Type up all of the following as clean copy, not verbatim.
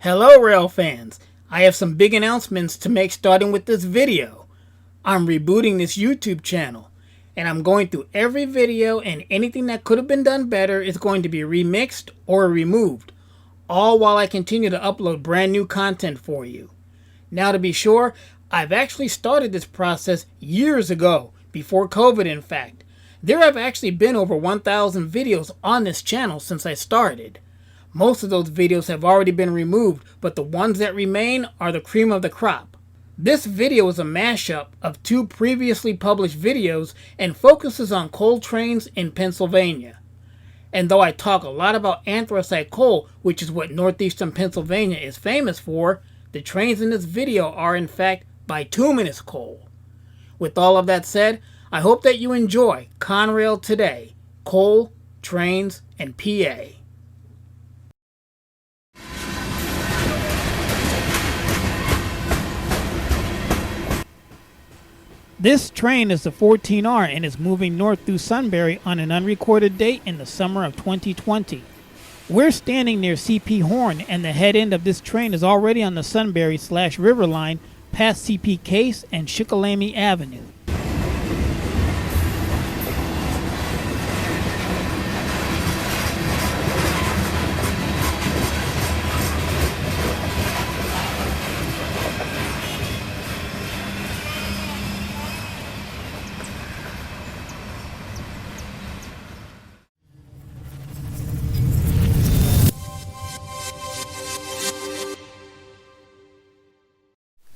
Hello rail fans, I have some big announcements to make starting with this video. I'm rebooting this YouTube channel, and I'm going through every video, and anything that could have been done better is going to be remixed or removed, all while I continue to upload brand new content for you. Now to be sure, I've actually started this process years ago, before COVID in fact. There have actually been over 1,000 videos on this channel since I started. Most of those videos have already been removed, but the ones that remain are the cream of the crop. This video is a mashup of two previously published videos and focuses on coal trains in Pennsylvania. And though I talk a lot about anthracite coal, which is what northeastern Pennsylvania is famous for, the trains in this video are in fact bituminous coal. With all of that said, I hope that you enjoy CONRAIL today, coal, trains, and PA. This train is the 14R and is moving north through Sunbury on an unrecorded date in the summer of 2020. We're standing near CP Horn, and the head end of this train is already on the Sunbury/River line past CP Case and Shikellamy Avenue.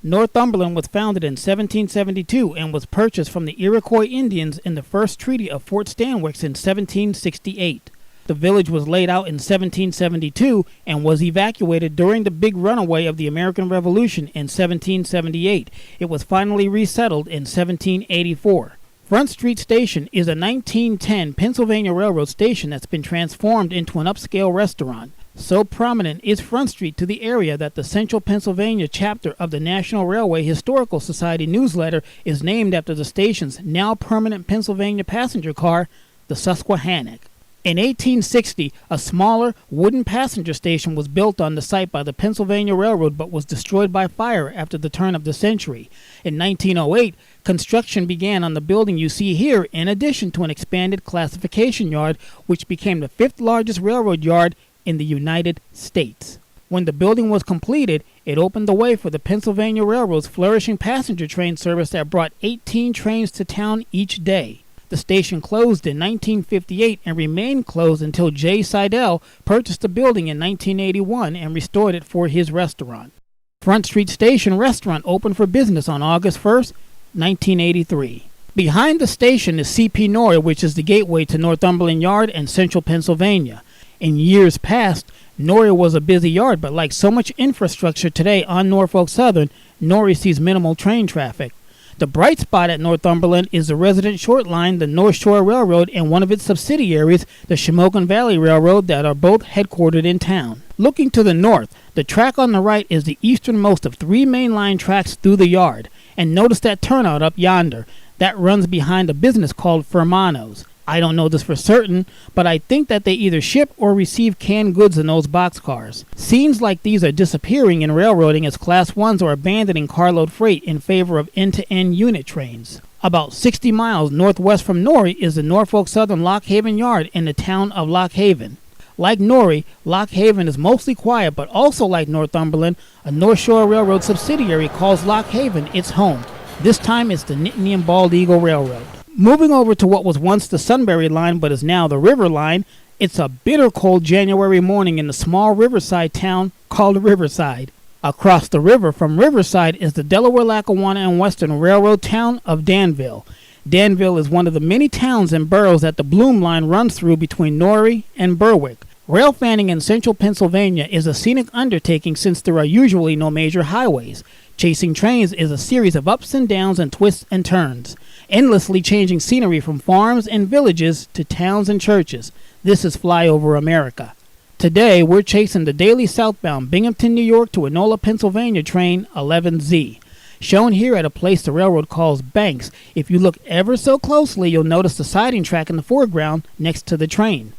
Northumberland was founded in 1772 and was purchased from the Iroquois Indians in the First Treaty of Fort Stanwix in 1768. The village was laid out in 1772 and was evacuated during the big runaway of the American Revolution in 1778. It was finally resettled in 1784. Front Street Station is a 1910 Pennsylvania Railroad station that's been transformed into an upscale restaurant. So prominent is Front Street to the area that the Central Pennsylvania chapter of the National Railway Historical Society newsletter is named after the station's now permanent Pennsylvania passenger car, the Susquehannock. In 1860, a smaller wooden passenger station was built on the site by the Pennsylvania Railroad but was destroyed by fire after the turn of the century. In 1908, construction began on the building you see here, in addition to an expanded classification yard, which became the fifth largest railroad yard in the United States. When the building was completed, it opened the way for the Pennsylvania Railroad's flourishing passenger train service that brought 18 trains to town each day. The station closed in 1958 and remained closed until J. Seidel purchased the building in 1981 and restored it for his restaurant. Front Street Station Restaurant opened for business on August 1st, 1983. Behind the station is CP Norrie, which is the gateway to Northumberland Yard and Central Pennsylvania. In years past, Norrie was a busy yard, but like so much infrastructure today on Norfolk Southern, Norrie sees minimal train traffic. The bright spot at Northumberland is the resident short line, the North Shore Railroad, and one of its subsidiaries, the Shamokin Valley Railroad, that are both headquartered in town. Looking to the north, the track on the right is the easternmost of three mainline tracks through the yard. And notice that turnout up yonder. That runs behind a business called Fermano's. I don't know this for certain, but I think that they either ship or receive canned goods in those boxcars. Scenes like these are disappearing in railroading as Class 1s are abandoning carload freight in favor of end-to-end unit trains. About 60 miles northwest from Norrie is the Norfolk Southern Lock Haven Yard in the town of Lock Haven. Like Norrie, Lock Haven is mostly quiet, but also like Northumberland, a North Shore Railroad subsidiary calls Lock Haven its home. This time it's the Nittany and Bald Eagle Railroad. Moving over to what was once the Sunbury line but is now the River line, it's a bitter cold January morning in the small riverside town called Riverside. Across the river from Riverside is the Delaware, Lackawanna, and Western Railroad town of Danville. Danville is one of the many towns and boroughs that the Bloom line runs through between Norrie and Berwick. Rail fanning in central Pennsylvania is a scenic undertaking since there are usually no major highways. Chasing trains is a series of ups and downs and twists and turns, endlessly changing scenery from farms and villages to towns and churches. This is Flyover America. Today, we're chasing the daily southbound Binghamton, New York to Enola, Pennsylvania train 11Z. Shown here at a place the railroad calls Banks. If you look ever so closely, you'll notice the siding track in the foreground next to the train.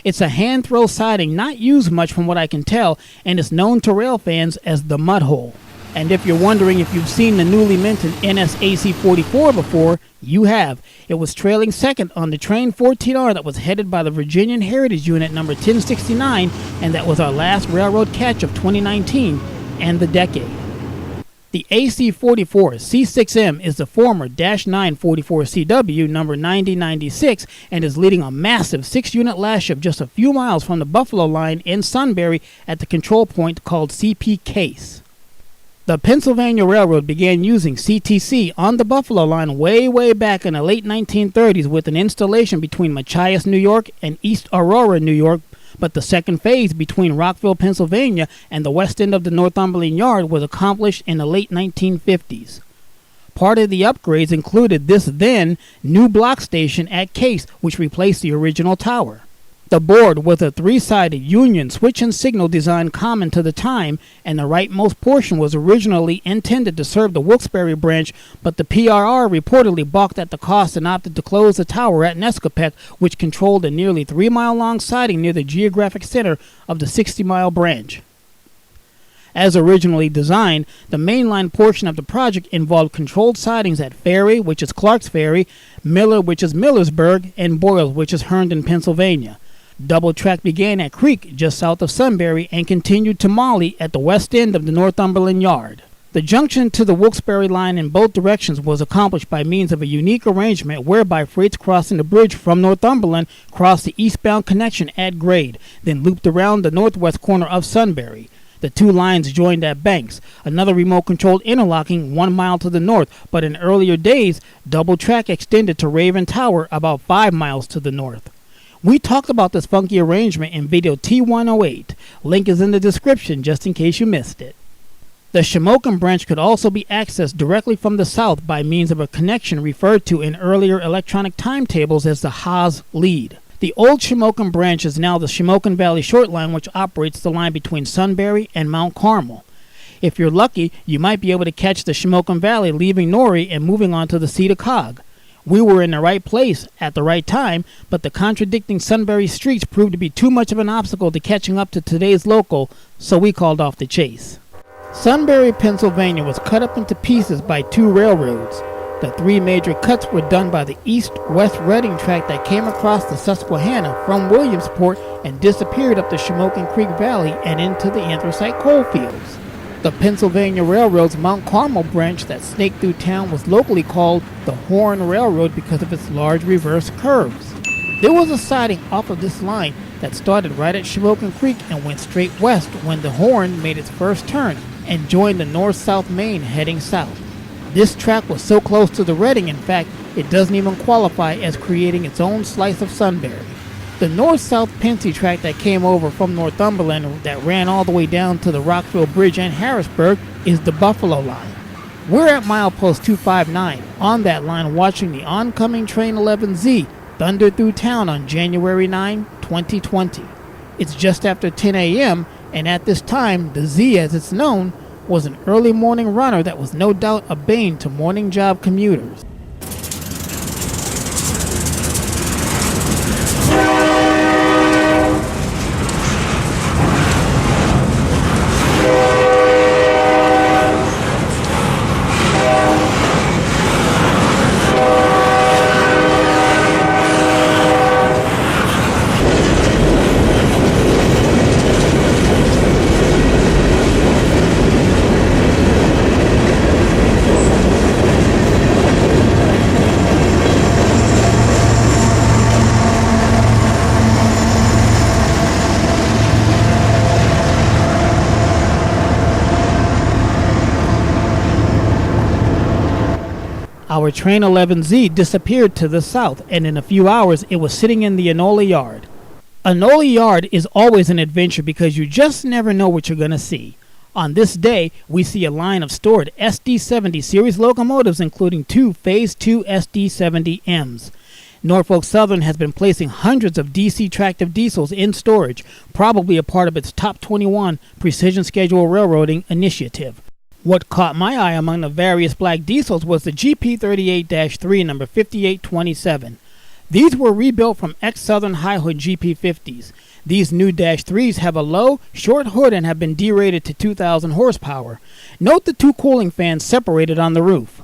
It's a hand-throw siding not used much from what I can tell, and is known to rail fans as the mud hole. And if you're wondering if you've seen the newly minted NSAC 44 before, you have. It was trailing second on the Train 14R that was headed by the Virginian Heritage Unit number 1069, and that was our last railroad catch of 2019 and the decade. The AC-44 C6M is the former -9 44CW number 9096 and is leading a massive 6-unit last shift just a few miles from the Buffalo line in Sunbury at the control point called CP Case. The Pennsylvania Railroad began using CTC on the Buffalo line way back in the late 1930s with an installation between Machias, New York and East Aurora, New York, but the second phase between Rockville, Pennsylvania and the west end of the Northumberland Yard was accomplished in the late 1950s. Part of the upgrades included this then new block station at Case, which replaced the original tower. The board was a 3-sided Union switch and signal design common to the time, and the rightmost portion was originally intended to serve the Wilkes-Barre branch, but the PRR reportedly balked at the cost and opted to close the tower at Nescopec, which controlled a nearly 3-mile-long siding near the geographic center of the 60-mile branch. As originally designed, the mainline portion of the project involved controlled sidings at Ferry, which is Clark's Ferry, Miller, which is Millersburg, and Boyle, which is Herndon, Pennsylvania. Double track began at Creek, just south of Sunbury, and continued to Molly at the west end of the Northumberland Yard. The junction to the Wilkes-Barre line in both directions was accomplished by means of a unique arrangement whereby freights crossing the bridge from Northumberland crossed the eastbound connection at grade, then looped around the northwest corner of Sunbury. The two lines joined at Banks, another remote-controlled interlocking 1 mile to the north, but in earlier days, double track extended to Raven Tower about 5 miles to the north. We talked about this funky arrangement in video T108. Link is in the description just in case you missed it. The Shamokin branch could also be accessed directly from the south by means of a connection referred to in earlier electronic timetables as the Haas lead. The old Shamokin branch is now the Shamokin Valley Short Line, which operates the line between Sunbury and Mount Carmel. If you're lucky, you might be able to catch the Shamokin Valley leaving Norrie and moving on to the Cedar-Cog. We were in the right place at the right time, but the contradicting Sunbury streets proved to be too much of an obstacle to catching up to today's local, so we called off the chase. Sunbury, Pennsylvania was cut up into pieces by 2 railroads. The 3 major cuts were done by the east-west Reading track that came across the Susquehanna from Williamsport and disappeared up the Shamokin Creek Valley and into the anthracite coal fields. The Pennsylvania Railroad's Mount Carmel branch that snaked through town was locally called the Horn Railroad because of its large reverse curves. There was a siding off of this line that started right at Shamokin Creek and went straight west when the Horn made its first turn and joined the north-south main heading south. This track was so close to the Reading, in fact, it doesn't even qualify as creating its own slice of Sunbury. The north-south Pensy track that came over from Northumberland that ran all the way down to the Rockville Bridge and Harrisburg is the Buffalo line. We're at milepost 259 on that line watching the oncoming Train 11Z thunder through town on January 9, 2020. It's just after 10 a.m. and at this time, the Z as it's known, was an early morning runner that was no doubt a bane to morning job commuters. Our Train 11Z disappeared to the south, and in a few hours it was sitting in the Enola Yard. Enola Yard is always an adventure because you just never know what you're going to see. On this day, we see a line of stored SD-70 series locomotives, including 2 Phase 2 SD-70Ms. Norfolk Southern has been placing hundreds of DC tractive diesels in storage, probably a part of its Top 21 Precision Schedule Railroading initiative. What caught my eye among the various black diesels was the GP38-3 number 5827. These were rebuilt from ex-Southern high hood GP50s. These new Dash 3s have a low, short hood and have been derated to 2,000 horsepower. Note the two cooling fans separated on the roof.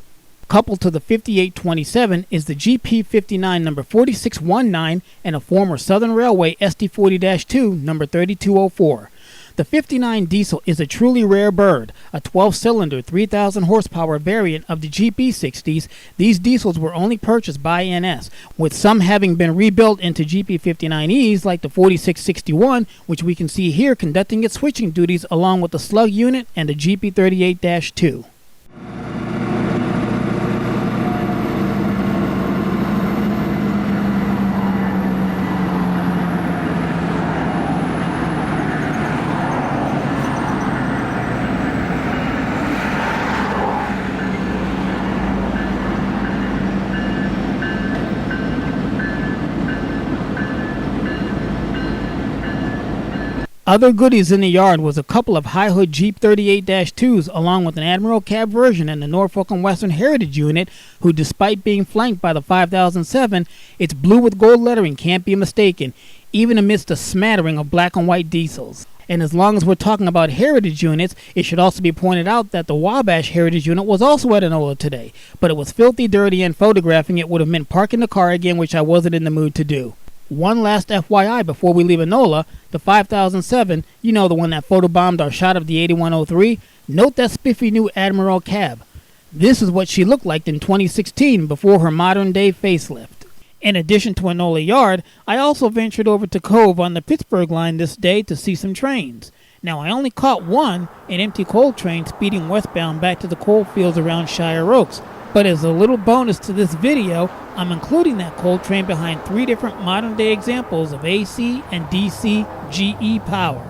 Coupled to the 5827 is the GP59 number 4619 and a former Southern Railway SD40-2 number 3204. The 59 diesel is a truly rare bird, a 12-cylinder 3,000 horsepower variant of the GP60s. These diesels were only purchased by NS, with some having been rebuilt into GP59Es like the 4661, which we can see here conducting its switching duties along with the slug unit and the GP38-2. Other goodies in the yard was a couple of high hood Jeep 38-2s along with an Admiral cab version and the Norfolk and Western Heritage unit, who despite being flanked by the 5007, its blue with gold lettering can't be mistaken, even amidst a smattering of black and white diesels. And as long as we're talking about Heritage units, it should also be pointed out that the Wabash Heritage unit was also at Enola today, but it was filthy dirty and photographing it would have meant parking the car again, which I wasn't in the mood to do. One last FYI before we leave Enola, the 5007, you know, the one that photobombed our shot of the 8103, note that spiffy new Admiral cab. This is what she looked like in 2016 before her modern day facelift. In addition to Enola Yard, I also ventured over to Cove on the Pittsburgh line this day to see some trains. Now I only caught one, an empty coal train speeding westbound back to the coal fields around Shire Oaks. But as a little bonus to this video, I'm including that coal train behind 3 different modern day examples of AC and DC GE power.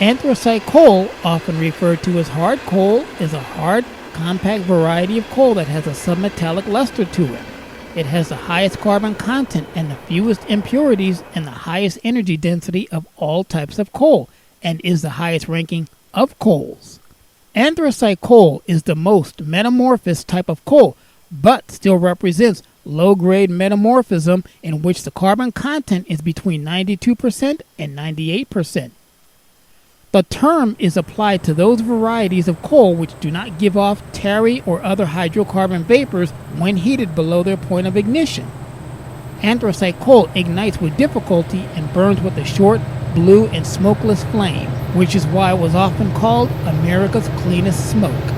Anthracite coal, often referred to as hard coal, is a hard, compact variety of coal that has a submetallic luster to it. It has the highest carbon content and the fewest impurities and the highest energy density of all types of coal, and is the highest ranking of coals. Anthracite coal is the most metamorphous type of coal, but still represents low-grade metamorphism in which the carbon content is between 92% and 98%. The term is applied to those varieties of coal which do not give off tarry or other hydrocarbon vapors when heated below their point of ignition. Anthracite coal ignites with difficulty and burns with a short, blue, and smokeless flame, which is why it was often called America's cleanest smoke.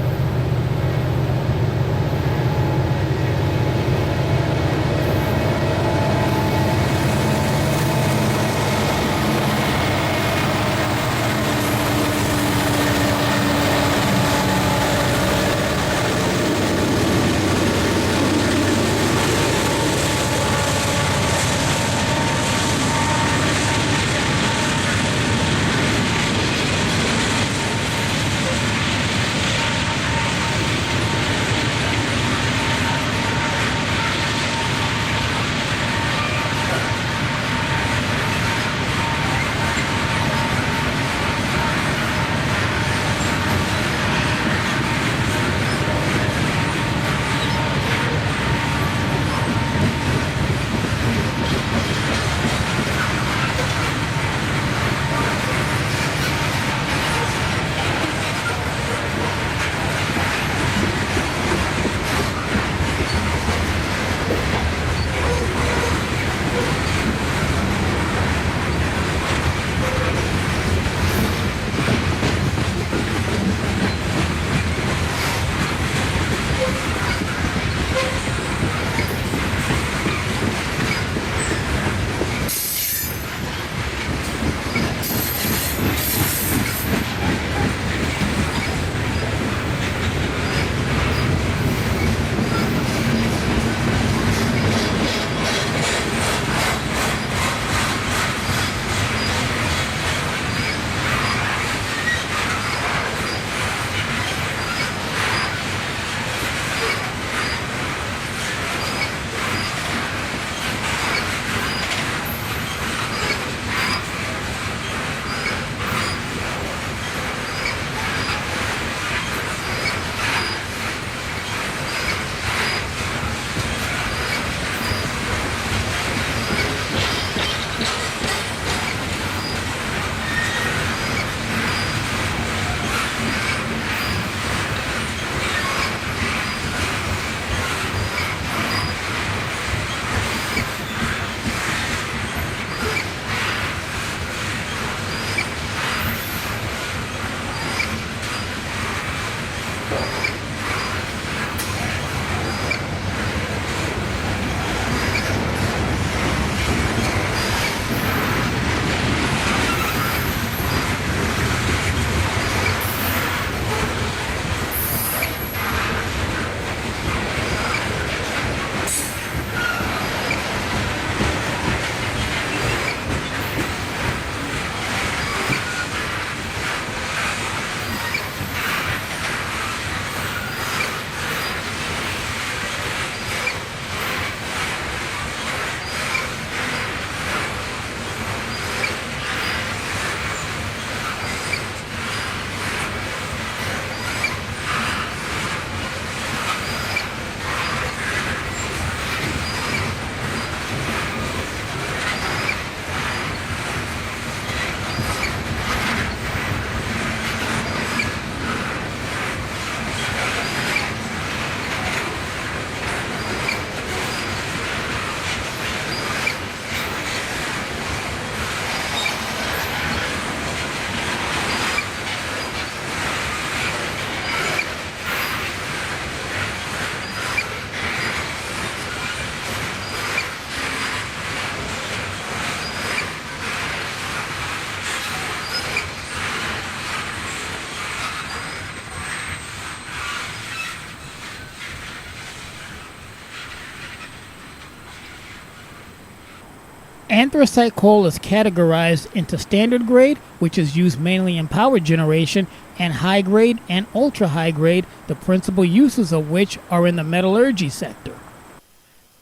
Anthracite coal is categorized into standard grade, which is used mainly in power generation, and high grade and ultra high grade, the principal uses of which are in the metallurgy sector.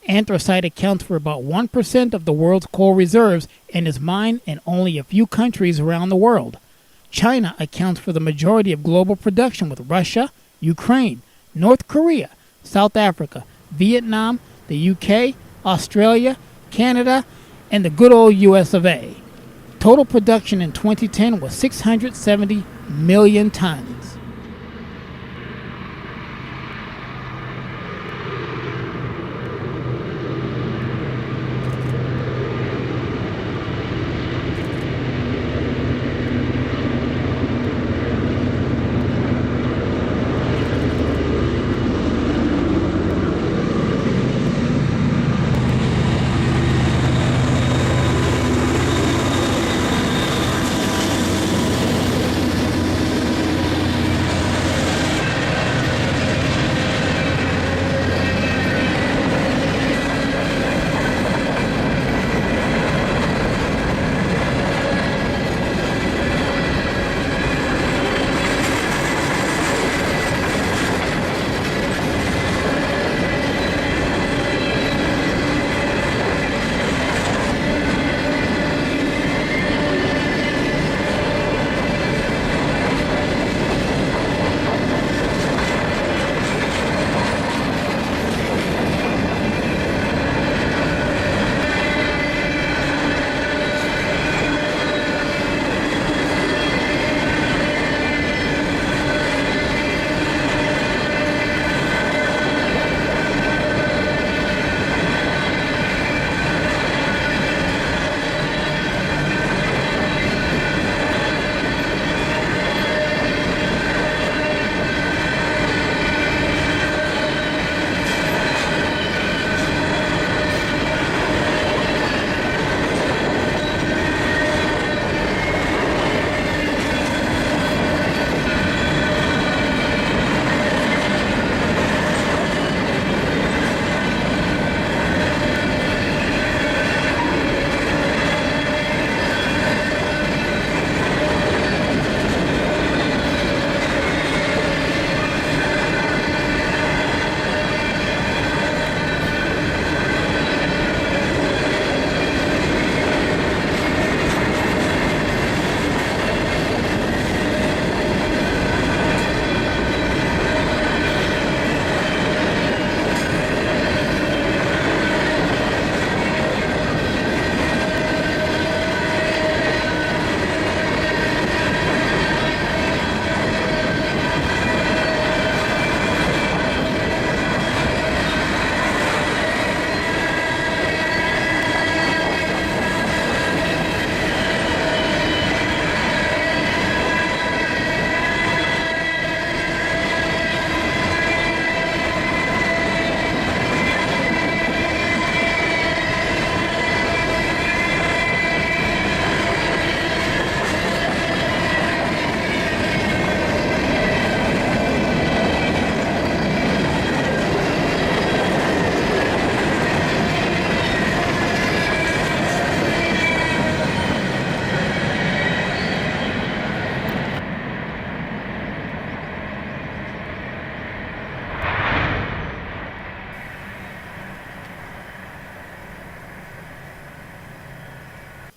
Anthracite accounts for about 1% of the world's coal reserves and is mined in only a few countries around the world. China accounts for the majority of global production, with Russia, Ukraine, North Korea, South Africa, Vietnam, the UK, Australia, Canada, and the good old US of A. Total production in 2010 was 670 million tons.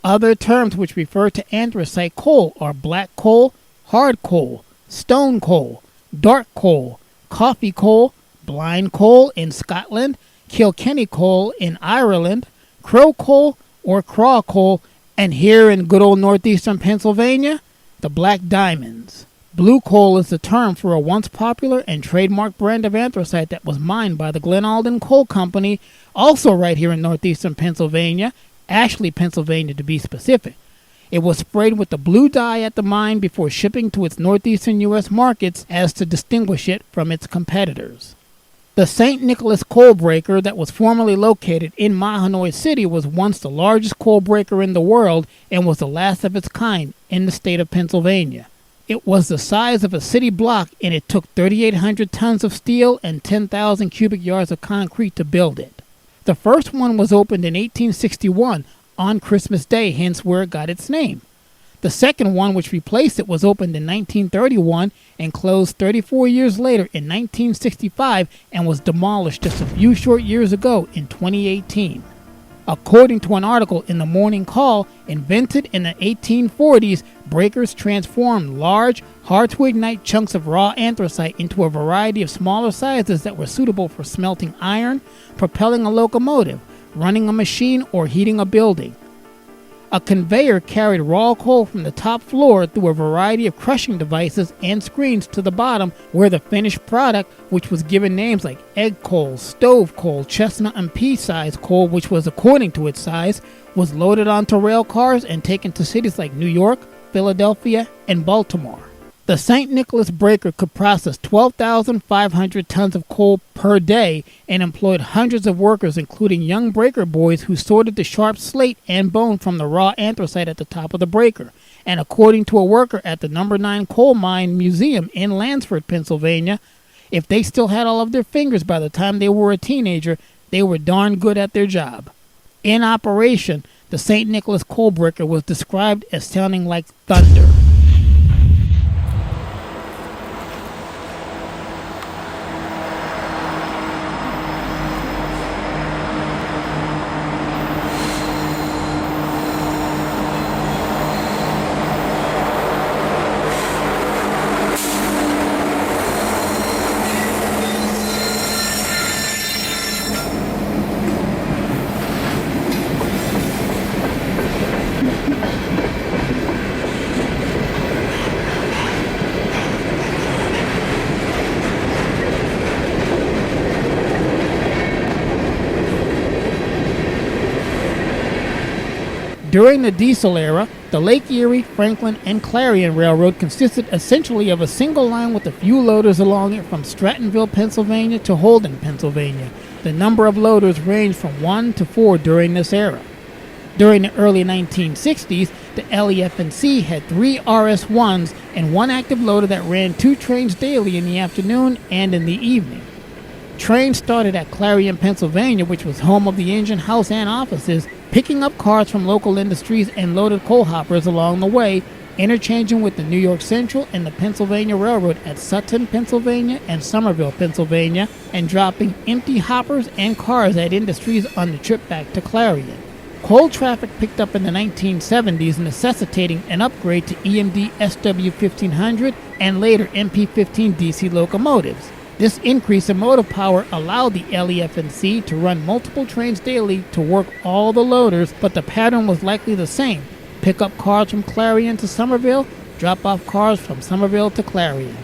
Other terms which refer to anthracite coal are black coal, hard coal, stone coal, dark coal, coffee coal, blind coal in Scotland, Kilkenny coal in Ireland, crow coal or craw coal, and here in good old northeastern Pennsylvania, the black diamonds. Blue coal is the term for a once popular and trademarked brand of anthracite that was mined by the Glen Alden Coal Company, also right here in northeastern Pennsylvania, Ashley, Pennsylvania to be specific. It was sprayed with the blue dye at the mine before shipping to its northeastern U.S. markets as to distinguish it from its competitors. The St. Nicholas coal breaker that was formerly located in Mahanoy City was once the largest coal breaker in the world and was the last of its kind in the state of Pennsylvania. It was the size of a city block, and it took 3,800 tons of steel and 10,000 cubic yards of concrete to build it. The first one was opened in 1861 on Christmas Day, hence where it got its name. The second one, which replaced it, was opened in 1931 and closed 34 years later in 1965 and was demolished just a few short years ago in 2018. According to an article in the Morning Call, invented in the 1840s, breakers transformed large, hard-to-ignite chunks of raw anthracite into a variety of smaller sizes that were suitable for smelting iron, propelling a locomotive, running a machine, or heating a building. A conveyor carried raw coal from the top floor through a variety of crushing devices and screens to the bottom, where the finished product, which was given names like egg coal, stove coal, chestnut and pea-size coal, which was according to its size, was loaded onto rail cars and taken to cities like New York, Philadelphia, and Baltimore. The St. Nicholas breaker could process 12,500 tons of coal per day and employed hundreds of workers, including young breaker boys who sorted the sharp slate and bone from the raw anthracite at the top of the breaker. And according to a worker at the No. 9 Coal Mine Museum in Lansford, Pennsylvania, if they still had all of their fingers by the time they were a teenager, they were darn good at their job. In operation, the St. Nicholas coal breaker was described as sounding like thunder. During the diesel era, the Lake Erie, Franklin, and Clarion Railroad consisted essentially of a single line with a few loaders along it from Strattonville, Pennsylvania to Holden, Pennsylvania. The number of loaders ranged from 1 to 4 during this era. During the early 1960s, the LEF&C had 3 RS-1s and 1 active loader that ran 2 trains daily in the afternoon and in the evening. Trains started at Clarion, Pennsylvania, which was home of the engine house and offices, picking up cars from local industries and loaded coal hoppers along the way, interchanging with the New York Central and the Pennsylvania Railroad at Sutton, Pennsylvania and Somerville, Pennsylvania, and dropping empty hoppers and cars at industries on the trip back to Clarion. Coal traffic picked up in the 1970s, necessitating an upgrade to EMD SW1500 and later MP15 DC locomotives. This increase in motive power allowed the LEF&C to run multiple trains daily to work all the loaders, but the pattern was likely the same. Pick up cars from Clarion to Somerville, drop off cars from Somerville to Clarion.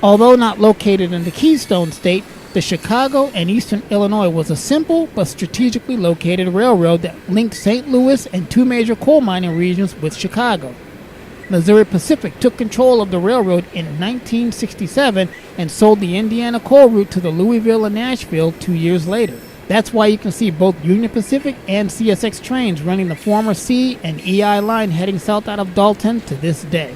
Although not located in the Keystone State, the Chicago and Eastern Illinois was a simple but strategically located railroad that linked St. Louis and 2 major coal mining regions with Chicago. Missouri Pacific took control of the railroad in 1967 and sold the Indiana coal route to the Louisville and Nashville 2 years later. That's why you can see both Union Pacific and CSX trains running the former C and EI line heading south out of Dalton to this day.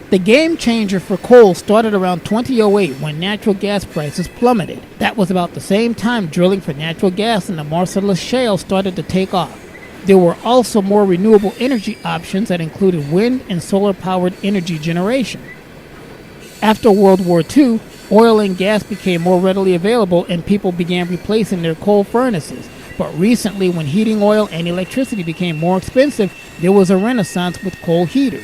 The game changer for coal started around 2008 when natural gas prices plummeted. That was about the same time drilling for natural gas in the Marcellus Shale started to take off. There were also more renewable energy options that included wind and solar-powered energy generation. After World War II, oil and gas became more readily available and people began replacing their coal furnaces. But recently, when heating oil and electricity became more expensive, there was a renaissance with coal heaters.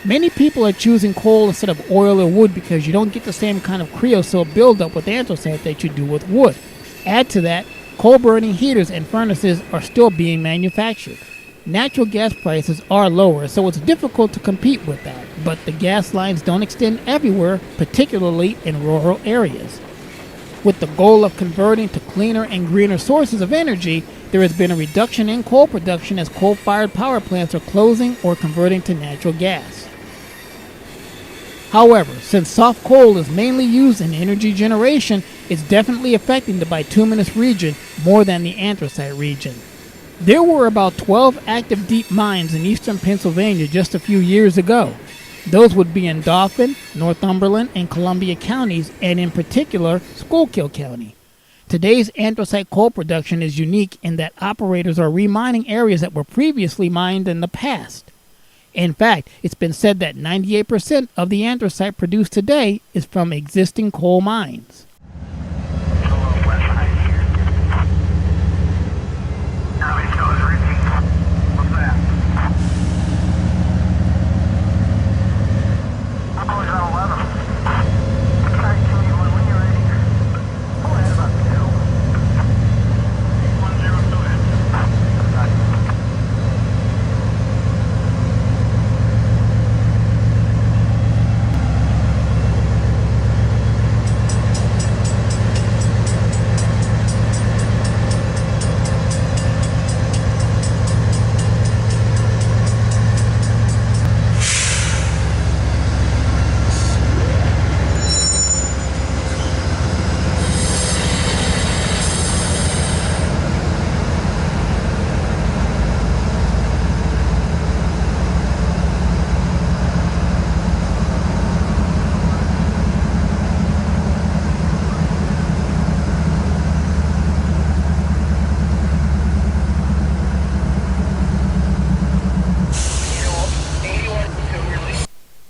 Many people are choosing coal instead of oil or wood because you don't get the same kind of creosote buildup with anthracite that you do with wood. Add to that, coal-burning heaters and furnaces are still being manufactured. Natural gas prices are lower, so it's difficult to compete with that, but the gas lines don't extend everywhere, particularly in rural areas. With the goal of converting to cleaner and greener sources of energy, there has been a reduction in coal production as coal-fired power plants are closing or converting to natural gas. However, since soft coal is mainly used in energy generation, it's definitely affecting the bituminous region more than the anthracite region. There were about 12 active deep mines in eastern Pennsylvania just a few years ago. Those would be in Dauphin, Northumberland, and Columbia counties, and in particular, Schuylkill County. Today's anthracite coal production is unique in that operators are remining areas that were previously mined in the past. In fact, it's been said that 98% of the anthracite produced today is from existing coal mines.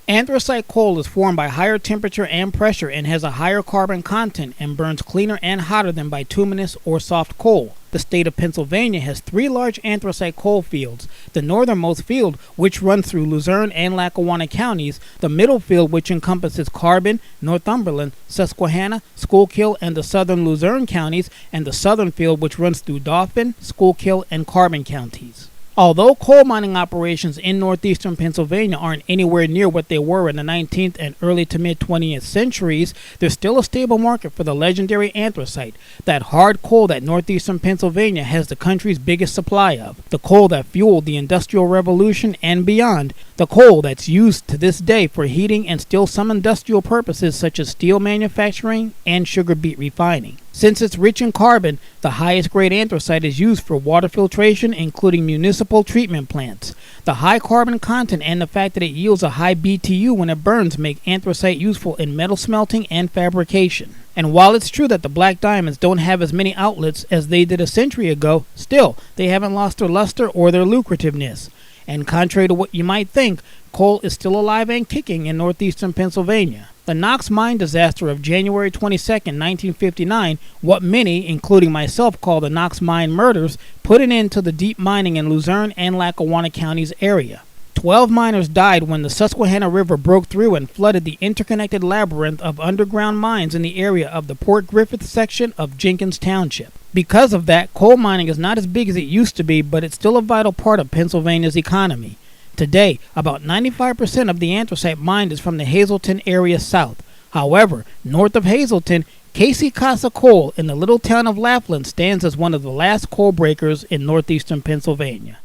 Anthracite coal is formed by higher temperature and pressure and has a higher carbon content and burns cleaner and hotter than bituminous or soft coal. The state of Pennsylvania has 3 large anthracite coal fields: the northernmost field, which runs through Luzerne and Lackawanna counties, the middle field, which encompasses Carbon, Northumberland, Susquehanna, Schuylkill, and the southern Luzerne counties, and the southern field, which runs through Dauphin, Schuylkill, and Carbon counties. Although coal mining operations in northeastern Pennsylvania aren't anywhere near what they were in the 19th and early to mid-20th centuries, there's still a stable market for the legendary anthracite, that hard coal that northeastern Pennsylvania has the country's biggest supply of, the coal that fueled the Industrial Revolution and beyond, the coal that's used to this day for heating and still some industrial purposes such as steel manufacturing and sugar beet refining. Since it's rich in carbon, the highest grade anthracite is used for water filtration, including municipal treatment plants. The high carbon content and the fact that it yields a high BTU when it burns make anthracite useful in metal smelting and fabrication. And while it's true that the black diamonds don't have as many outlets as they did a century ago, still, they haven't lost their luster or their lucrativeness. And contrary to what you might think, coal is still alive and kicking in northeastern Pennsylvania. The Knox Mine disaster of January 22, 1959, what many, including myself, call the Knox Mine murders, put an end to the deep mining in Luzerne and Lackawanna counties area. 12 miners died when the Susquehanna River broke through and flooded the interconnected labyrinth of underground mines in the area of the Port Griffith section of Jenkins Township. Because of that, coal mining is not as big as it used to be, but it's still a vital part of Pennsylvania's economy. Today, about 95% of the anthracite mined is from the Hazleton area south. However, north of Hazleton, Casey Casa Coal in the little town of Laughlin stands as one of the last coal breakers in northeastern Pennsylvania.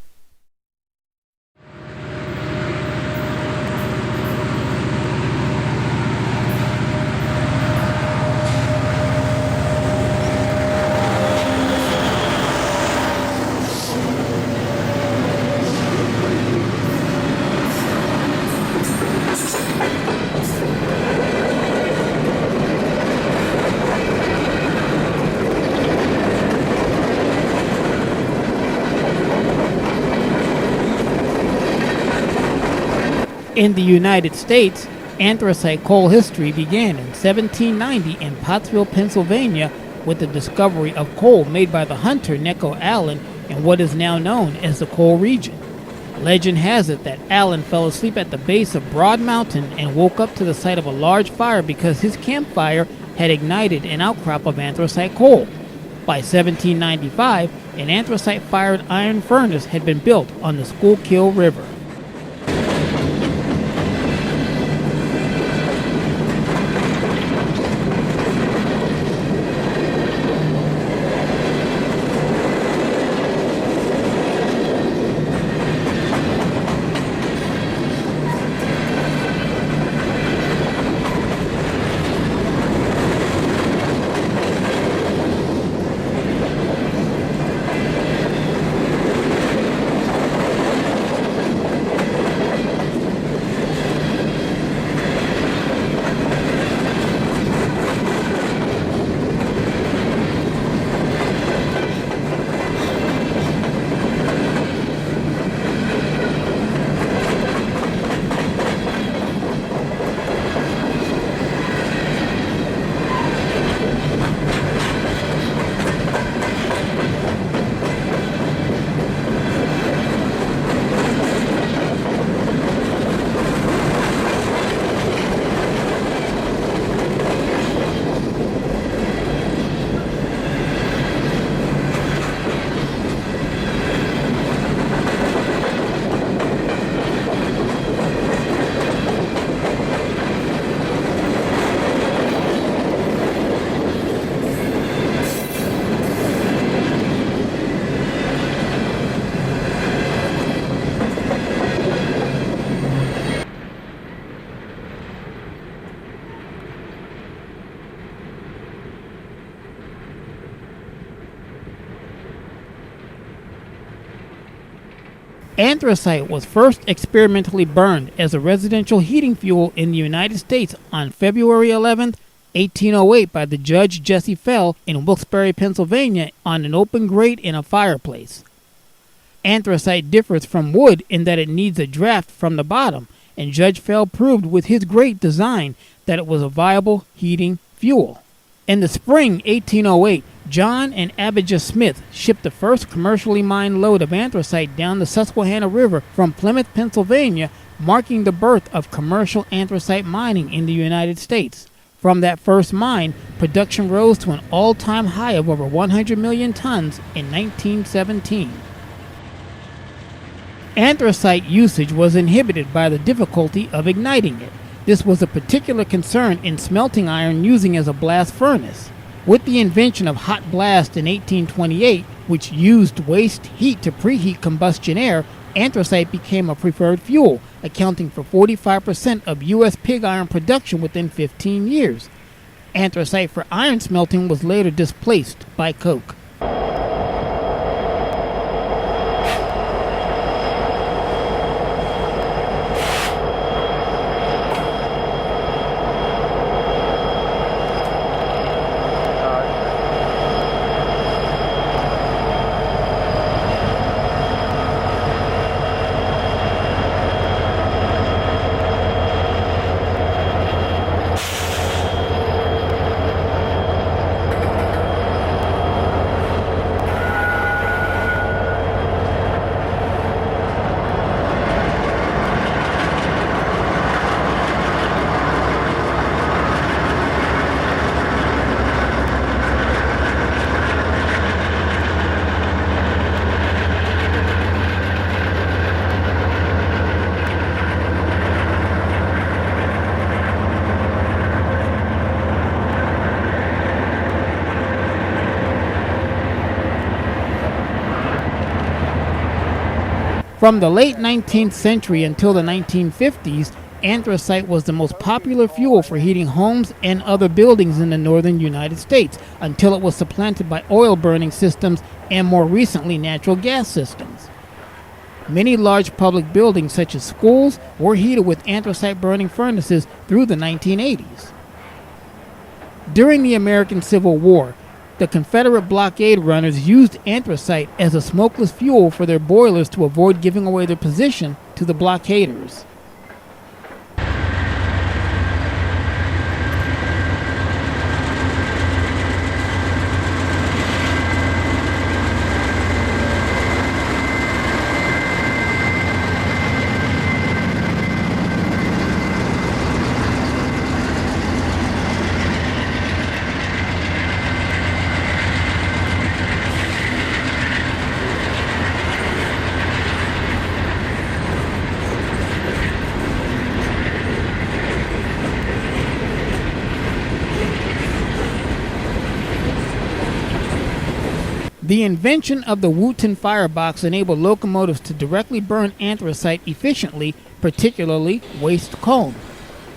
In the United States, anthracite coal history began in 1790 in Pottsville, Pennsylvania, with the discovery of coal made by the hunter Necho Allen in what is now known as the coal region. Legend has it that Allen fell asleep at the base of Broad Mountain and woke up to the sight of a large fire because his campfire had ignited an outcrop of anthracite coal. By 1795, an anthracite-fired iron furnace had been built on the Schuylkill River. Anthracite was first experimentally burned as a residential heating fuel in the United States on February 11, 1808 by the Judge Jesse Fell in Wilkes-Barre, Pennsylvania on an open grate in a fireplace. Anthracite differs from wood in that it needs a draft from the bottom, and Judge Fell proved with his great design that it was a viable heating fuel. In the spring 1808, John and Abijah Smith shipped the first commercially mined load of anthracite down the Susquehanna River from Plymouth, Pennsylvania, marking the birth of commercial anthracite mining in the United States. From that first mine, production rose to an all-time high of over 100 million tons in 1917. Anthracite usage was inhibited by the difficulty of igniting it. This was a particular concern in smelting iron using as a blast furnace. With the invention of hot blast in 1828, which used waste heat to preheat combustion air, anthracite became a preferred fuel, accounting for 45% of U.S. pig iron production within 15 years. Anthracite for iron smelting was later displaced by coke. From the late 19th century until the 1950s, anthracite was the most popular fuel for heating homes and other buildings in the northern United States until it was supplanted by oil burning systems and more recently natural gas systems. Many large public buildings such as schools were heated with anthracite burning furnaces through the 1980s. During the American Civil War, the Confederate blockade runners used anthracite as a smokeless fuel for their boilers to avoid giving away their position to the blockaders. The invention of the Wootton firebox enabled locomotives to directly burn anthracite efficiently, particularly waste coal.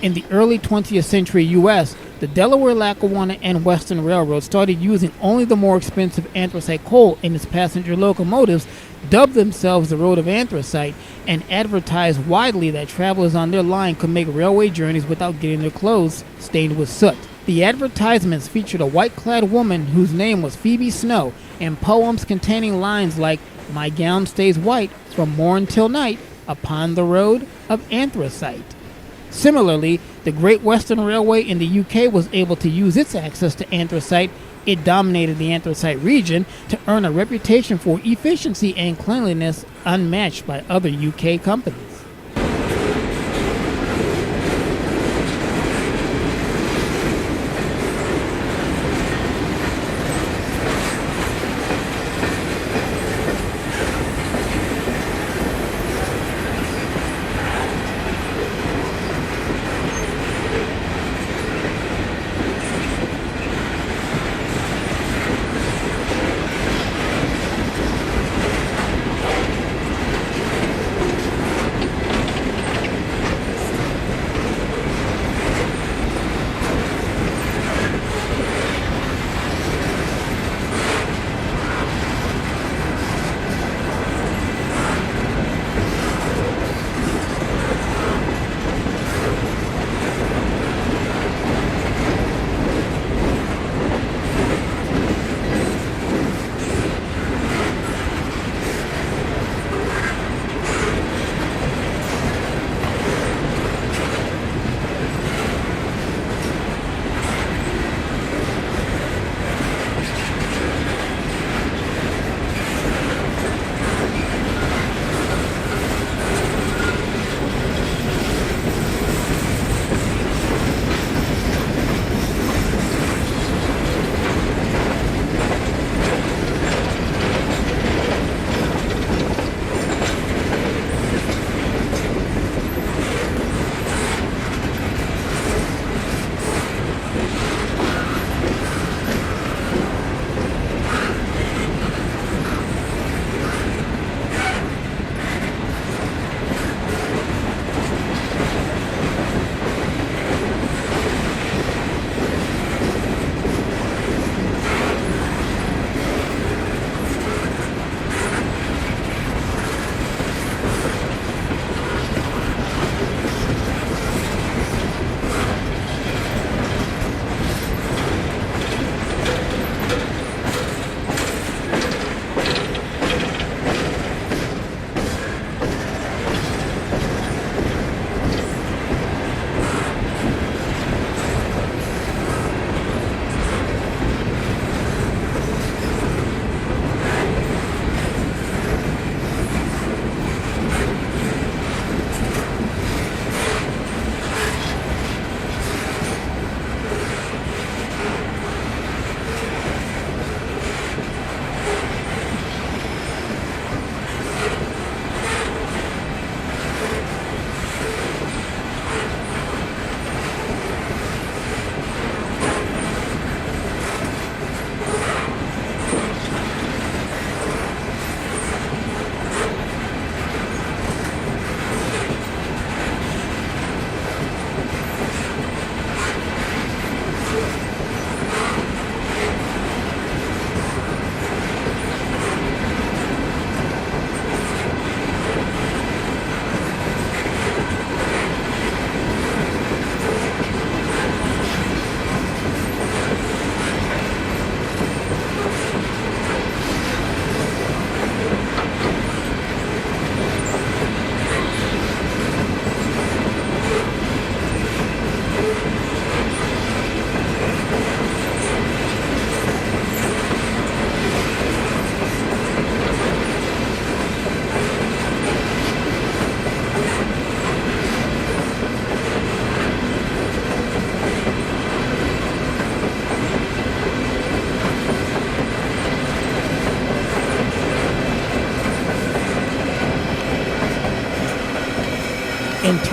In the early 20th century U.S., the Delaware, Lackawanna, and Western Railroad started using only the more expensive anthracite coal in its passenger locomotives, dubbed themselves the Road of Anthracite, and advertised widely that travelers on their line could make railway journeys without getting their clothes stained with soot. The advertisements featured a white-clad woman whose name was Phoebe Snow, and poems containing lines like, "My gown stays white from morn till night upon the road of anthracite." Similarly, the Great Western Railway in the UK was able to use its access to anthracite. It dominated the anthracite region to earn a reputation for efficiency and cleanliness unmatched by other UK companies.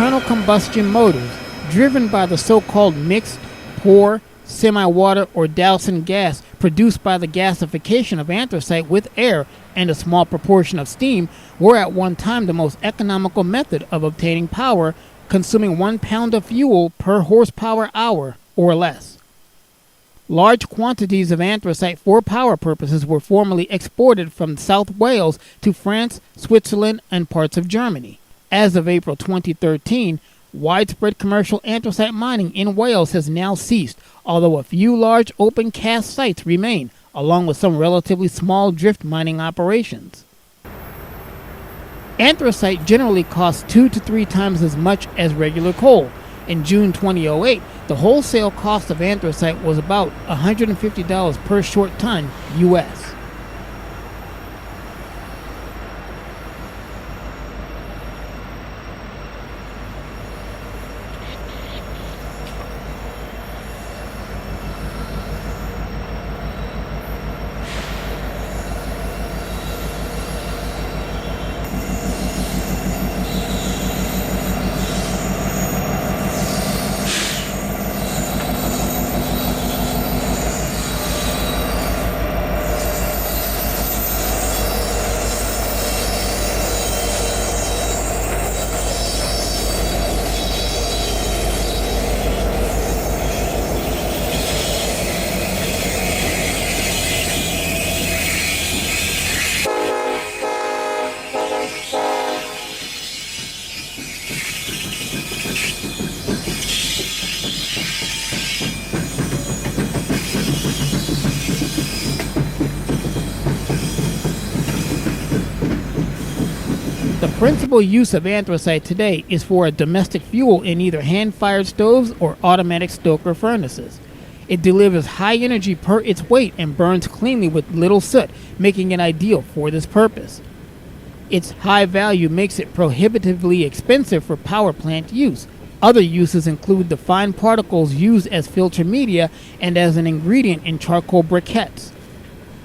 internal combustion motors driven by the so-called mixed, pour, semi-water, or Dowson gas produced by the gasification of anthracite with air and a small proportion of steam were at one time the most economical method of obtaining power, consuming 1 pound of fuel per horsepower hour or less. Large quantities of anthracite for power purposes were formerly exported from South Wales to France, Switzerland, and parts of Germany. As of April 2013, widespread commercial anthracite mining in Wales has now ceased, although a few large open cast sites remain, along with some relatively small drift mining operations. Anthracite generally costs 2 to 3 times as much as regular coal. In June 2008, the wholesale cost of anthracite was about $150 per short ton U.S. The principal use of anthracite today is for a domestic fuel in either hand-fired stoves or automatic stoker furnaces. It delivers high energy per its weight and burns cleanly with little soot, making it ideal for this purpose. Its high value makes it prohibitively expensive for power plant use. Other uses include the fine particles used as filter media and as an ingredient in charcoal briquettes.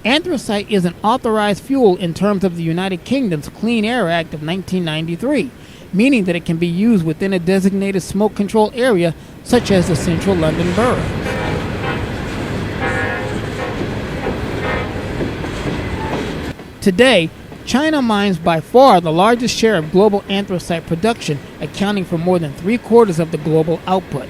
Anthracite is an authorized fuel in terms of the United Kingdom's Clean Air Act of 1993, meaning that it can be used within a designated smoke control area such as the central London boroughs. Today, China mines by far the largest share of global anthracite production, accounting for more than 3/4 of the global output.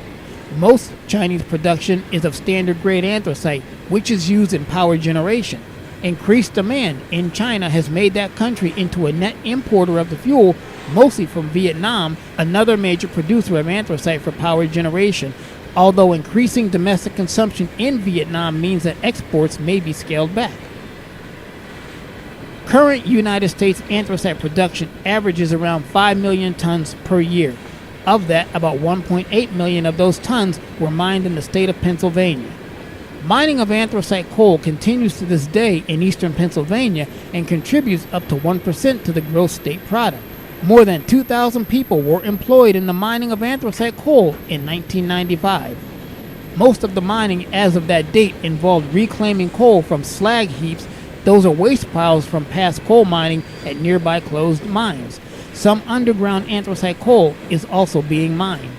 Most Chinese production is of standard grade anthracite, which is used in power generation. Increased demand in China has made that country into a net importer of the fuel, mostly from Vietnam, another major producer of anthracite for power generation, although increasing domestic consumption in Vietnam means that exports may be scaled back. Current United States anthracite production averages around 5 million tons per year. Of that, about 1.8 million of those tons were mined in the state of Pennsylvania. Mining of anthracite coal continues to this day in eastern Pennsylvania and contributes up to 1% to the gross state product. More than 2,000 people were employed in the mining of anthracite coal in 1995. Most of the mining as of that date involved reclaiming coal from slag heaps. Those are waste piles from past coal mining at nearby closed mines. Some underground anthracite coal is also being mined.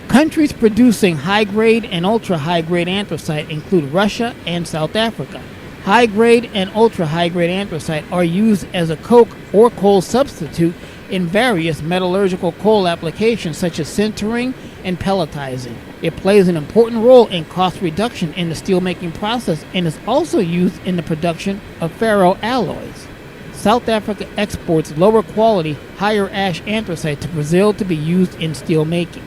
Countries producing high-grade and ultra-high-grade anthracite include Russia and South Africa. High-grade and ultra-high-grade anthracite are used as a coke or coal substitute in various metallurgical coal applications such as sintering and pelletizing. It plays an important role in cost reduction in the steelmaking process and is also used in the production of ferroalloys. South Africa exports lower quality, higher ash anthracite to Brazil to be used in steelmaking.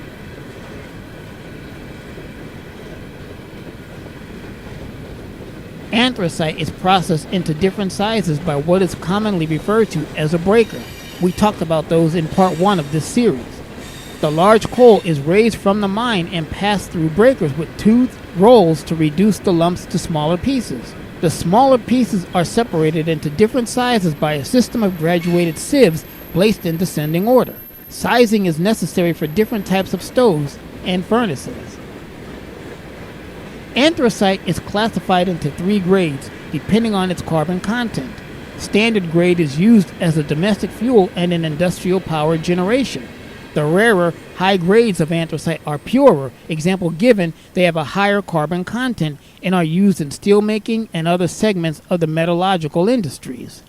Anthracite is processed into different sizes by what is commonly referred to as a breaker. We talked about those in part 1 of this series. The large coal is raised from the mine and passed through breakers with toothed rolls to reduce the lumps to smaller pieces. The smaller pieces are separated into different sizes by a system of graduated sieves placed in descending order. Sizing is necessary for different types of stoves and furnaces. Anthracite is classified into 3 grades depending on its carbon content. Standard grade is used as a domestic fuel and in industrial power generation. The rarer, high grades of anthracite are purer. Example given, they have a higher carbon content and are used in steelmaking and other segments of the metallurgical industries.